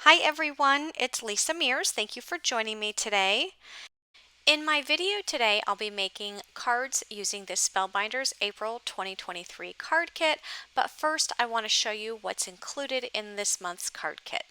Hi everyone, it's Lisa Mears. Thank you for joining me today. In my video today, I'll be making cards using this Spellbinders April 2023 card kit, but first I want to show you what's included in this month's card kit.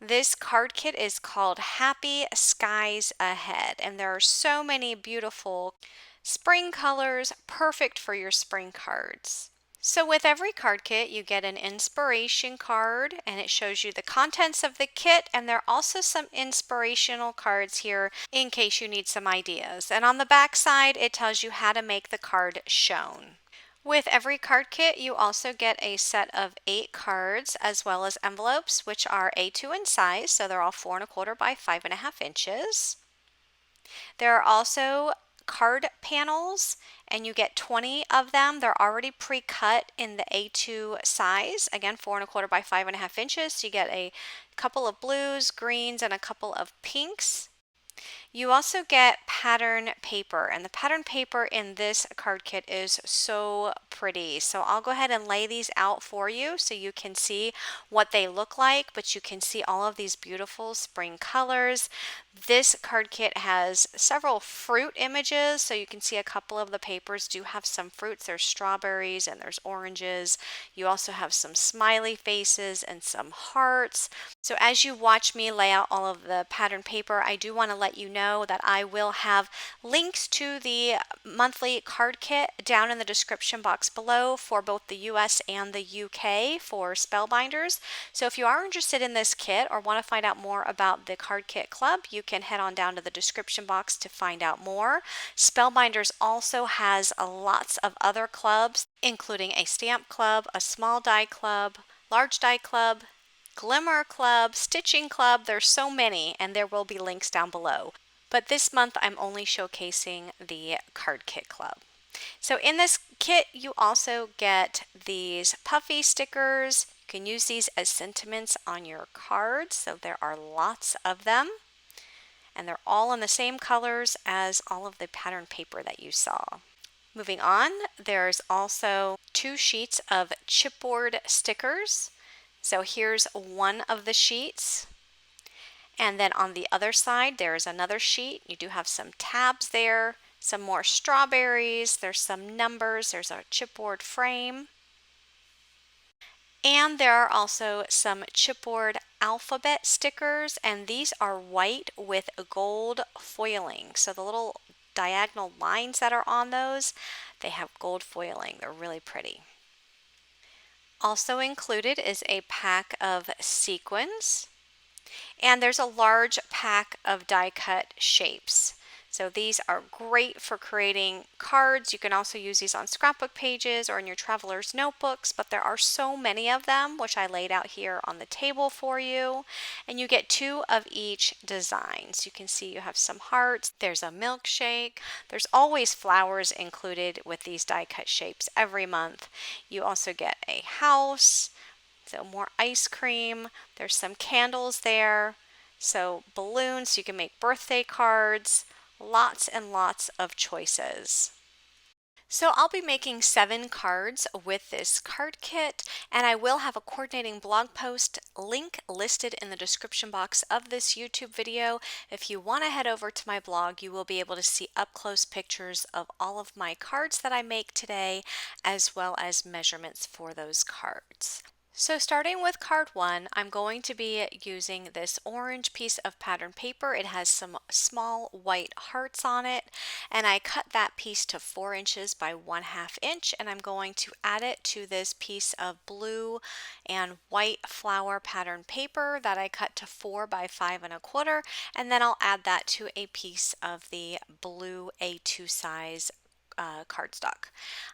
This card kit is called Happy Skies Ahead, and there are so many beautiful spring colors, perfect for your spring cards. So with every card kit, you get an inspiration card and it shows you the contents of the kit, and there are also some inspirational cards here in case you need some ideas. And on the back side, it tells you how to make the card shown. With every card kit, you also get a set of 8 cards as well as envelopes, which are A2 in size, so they're all 4¼ by 5½ inches. There are also card panels, and you get 20 of them. They're already pre-cut in the A2 size, again 4¼ by 5½ inches. So you get a couple of blues, greens, and a couple of pinks. You also get pattern paper, and the pattern paper in this card kit is so pretty. So I'll go ahead and lay these out for you so you can see what they look like, but you can see all of these beautiful spring colors. This card kit has several fruit images, so you can see a couple of the papers do have some fruits. There's strawberries and there's oranges. You also have some smiley faces and some hearts. So as you watch me lay out all of the pattern paper, I do want to let you know that I will have links to the monthly card kit down in the description box below for both the US and the UK for Spellbinders. So if you are interested in this kit or want to find out more about the card kit club, you can head on down to the description box to find out more. Spellbinders also has lots of other clubs, including a stamp club, a small die club, large die club, Glimmer Club, Stitching Club. There's so many, and there will be links down below. But this month I'm only showcasing the Card Kit Club. So in this kit you also get these puffy stickers. You can use these as sentiments on your cards, so there are lots of them. And they're all in the same colors as all of the pattern paper that you saw. Moving on, there's also 2 sheets of chipboard stickers. So here's one of the sheets, and then on the other side there's another sheet. You do have some tabs there, some more strawberries, there's some numbers, there's a chipboard frame, and there are also some chipboard alphabet stickers, and these are white with gold foiling. So the little diagonal lines that are on those, they have gold foiling. They're really pretty. Also included is a pack of sequins, and there's a large pack of die cut shapes. So these are great for creating cards. You can also use these on scrapbook pages or in your traveler's notebooks, but there are so many of them, which I laid out here on the table for you. And you get 2 of each design. So you can see you have some hearts, there's a milkshake, there's always flowers included with these die cut shapes every month. You also get a house, so more ice cream, there's some candles there, so balloons, so you can make birthday cards, lots and lots of choices. So I'll be making 7 cards with this card kit, and I will have a coordinating blog post link listed in the description box of this YouTube video. If you want to head over to my blog, you will be able to see up close pictures of all of my cards that I make today, as well as measurements for those cards. So starting with card 1, I'm going to be using this orange piece of pattern paper. It has some small white hearts on it, and I cut that piece to 4 inches by 1/2 inch, and I'm going to add it to this piece of blue and white flower pattern paper that I cut to 4 by 5¼ and then I'll add that to a piece of the blue A2 size cardstock.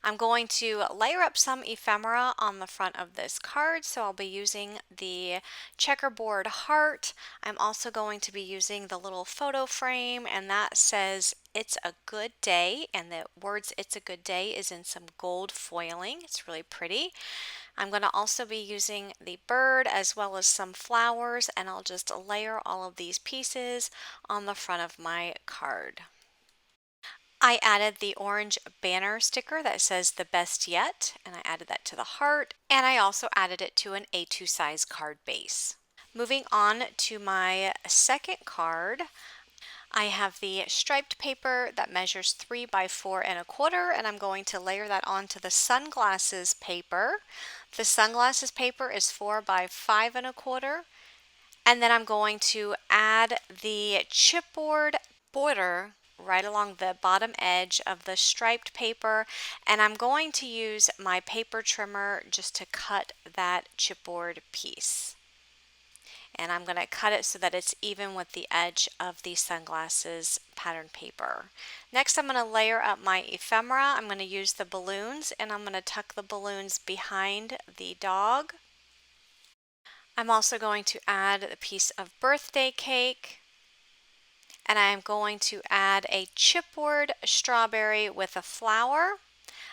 I'm going to layer up some ephemera on the front of this card, so I'll be using the checkerboard heart. I'm also going to be using the little photo frame, and that says "It's a good day," and the words "It's a good day" is in some gold foiling. It's really pretty. I'm going to also be using the bird as well as some flowers, and I'll just layer all of these pieces on the front of my card. I added the orange banner sticker that says "The Best Yet," and I added that to the heart, and I also added it to an A2 size card base. Moving on to my second card, I have the striped paper that measures 3 by 4 1/4, and I'm going to layer that onto the sunglasses paper. The sunglasses paper is 4 by 5 1/4, and then I'm going to add the chipboard border right along the bottom edge of the striped paper, and I'm going to use my paper trimmer just to cut that chipboard piece. And I'm going to cut it so that it's even with the edge of the sunglasses pattern paper. Next, I'm going to layer up my ephemera. I'm going to use the balloons, and I'm going to tuck the balloons behind the dog. I'm also going to add a piece of birthday cake, and I'm going to add a chipboard strawberry with a flower.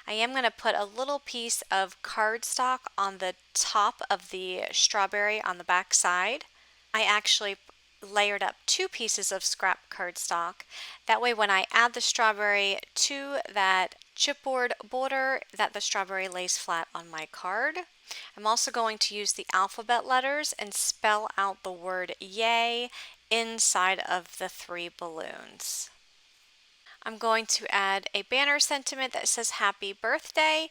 I am going to put a little piece of cardstock on the top of the strawberry on the back side. I actually layered up 2 pieces of scrap cardstock. That way when I add the strawberry to that chipboard border, that the strawberry lays flat on my card. I'm also going to use the alphabet letters and spell out the word yay inside of the 3 balloons. I'm going to add a banner sentiment that says happy birthday,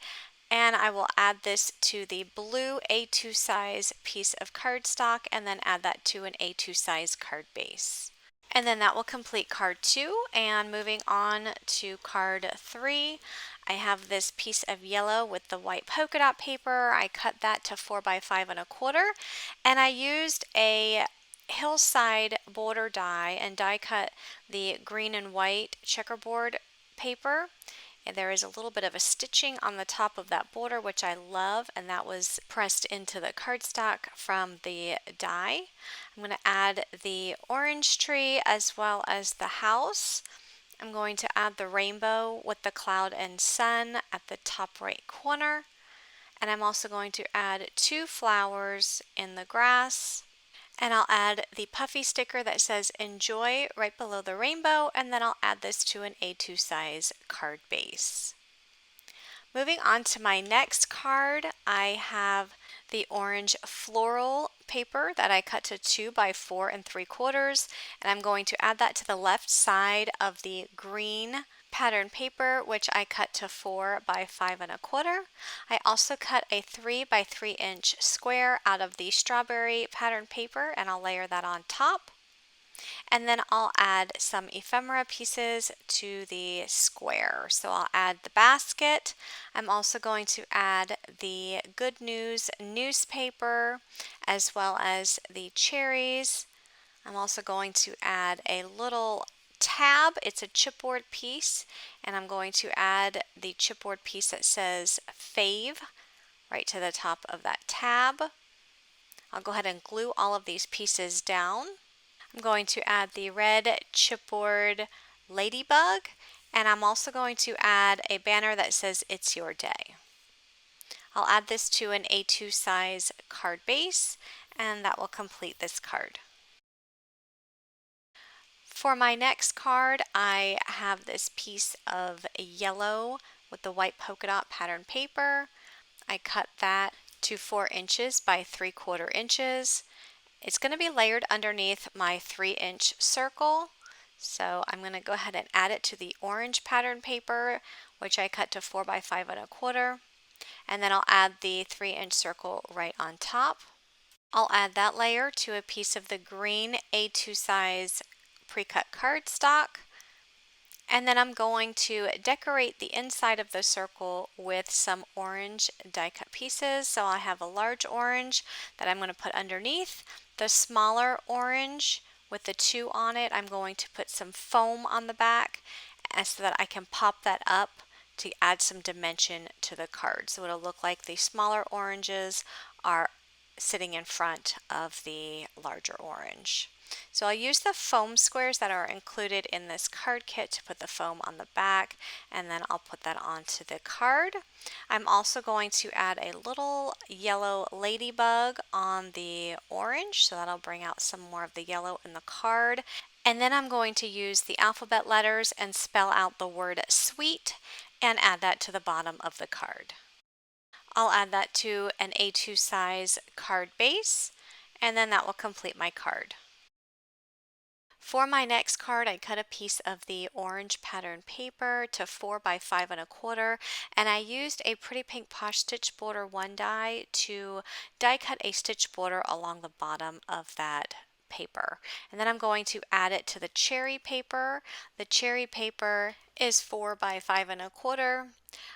and I will add this to the blue A2 size piece of cardstock and then add that to an A2 size card base. And then that will complete card 2. And moving on to card 3, I have this piece of yellow with the white polka dot paper. I cut that to 4 by 5 1/4, and I used a hillside border die and die cut the green and white checkerboard paper. And there is a little bit of a stitching on the top of that border, which I love, and that was pressed into the cardstock from the die. I'm going to add the orange tree as well as the house. I'm going to add the rainbow with the cloud and sun at the top right corner. And I'm also going to add 2 flowers in the grass. And I'll add the puffy sticker that says enjoy right below the rainbow, and then I'll add this to an A2 size card base. Moving on to my next card, I have the orange floral paper that I cut to 2 by 4 3/4, and I'm going to add that to the left side of the green pattern paper, which I cut to 4 by 5 1/4. I also cut a 3 by 3" square out of the strawberry pattern paper, and I'll layer that on top. And then I'll add some ephemera pieces to the square. So I'll add the basket. I'm also going to add the Good News newspaper as well as the cherries. I'm also going to add a little tab. It's a chipboard piece, and I'm going to add the chipboard piece that says fave right to the top of that tab. I'll go ahead and glue all of these pieces down. I'm going to add the red chipboard ladybug, and I'm also going to add a banner that says it's your day. I'll add this to an A2 size card base, and that will complete this card. For my next card, I have this piece of yellow with the white polka dot pattern paper. I cut that to 4 inches by 3/4 inches. It's going to be layered underneath my 3-inch circle. So I'm going to go ahead and add it to the orange pattern paper, which I cut to 4 by 5 1/4. And then I'll add the 3-inch circle right on top. I'll add that layer to a piece of the green A2 size pre-cut cardstock. And then I'm going to decorate the inside of the circle with some orange die cut pieces. So I have a large orange that I'm going to put underneath. The smaller orange with the 2 on it, I'm going to put some foam on the back so that I can pop that up to add some dimension to the card. So it'll look like the smaller oranges are sitting in front of the larger orange. So I'll use the foam squares that are included in this card kit to put the foam on the back, and then I'll put that onto the card. I'm also going to add a little yellow ladybug on the orange, so that'll bring out some more of the yellow in the card. And then I'm going to use the alphabet letters and spell out the word sweet and add that to the bottom of the card. I'll add that to an A2 size card base, and then that will complete my card. For my next card, I cut a piece of the orange pattern paper to 4 by 5 1/4, and I used a Pretty Pink Posh stitch border 1 die to die cut a stitch border along the bottom of that paper. And then I'm going to add it to the cherry paper. The cherry paper is 4 by 5 1/4.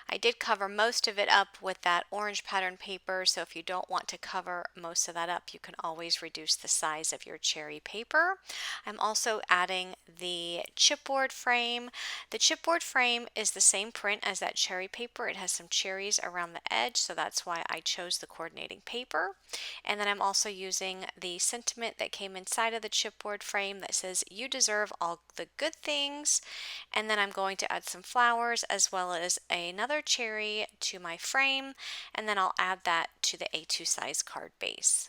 I did cover most of it up with that orange pattern paper, so if you don't want to cover most of that up, you can always reduce the size of your cherry paper. I'm also adding the chipboard frame. The chipboard frame is the same print as that cherry paper. It has some cherries around the edge, so that's why I chose the coordinating paper. And then I'm also using the sentiment that came inside of the chipboard frame that says, "You deserve all the good things." And then I'm going to add some flowers as well as another cherry to my frame, and then I'll add that to the A2 size card base.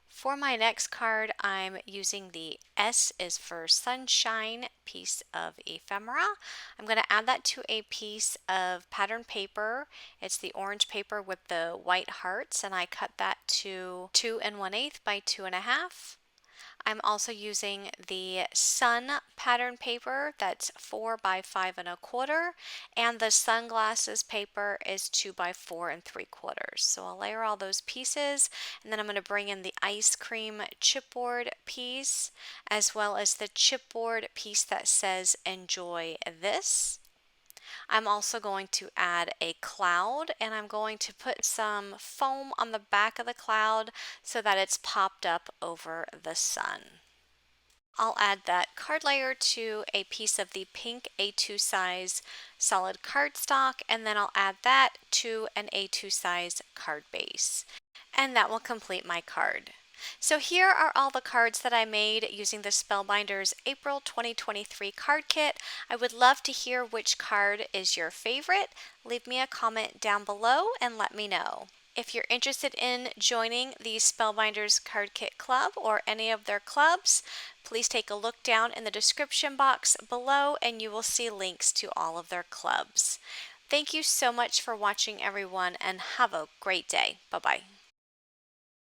For my next card, I'm using the S is for Sunshine piece of ephemera. I'm going to add that to a piece of pattern paper. It's the orange paper with the white hearts, and I cut that to 2 1/8 by 2 1/2. I'm also using the sun pattern paper that's 4 by 5 1/4, and the sunglasses paper is 2 by 4 3/4. So I'll layer all those pieces, and then I'm going to bring in the ice cream chipboard piece as well as the chipboard piece that says "Enjoy this." I'm also going to add a cloud, and I'm going to put some foam on the back of the cloud so that it's popped up over the sun. I'll add that card layer to a piece of the pink A2 size solid cardstock, and then I'll add that to an A2 size card base. And that will complete my card. So here are all the cards that I made using the Spellbinders April 2023 card kit. I would love to hear which card is your favorite. Leave me a comment down below and let me know. If you're interested in joining the Spellbinders Card Kit Club or any of their clubs, please take a look down in the description box below and you will see links to all of their clubs. Thank you so much for watching, everyone, and have a great day. Bye-bye.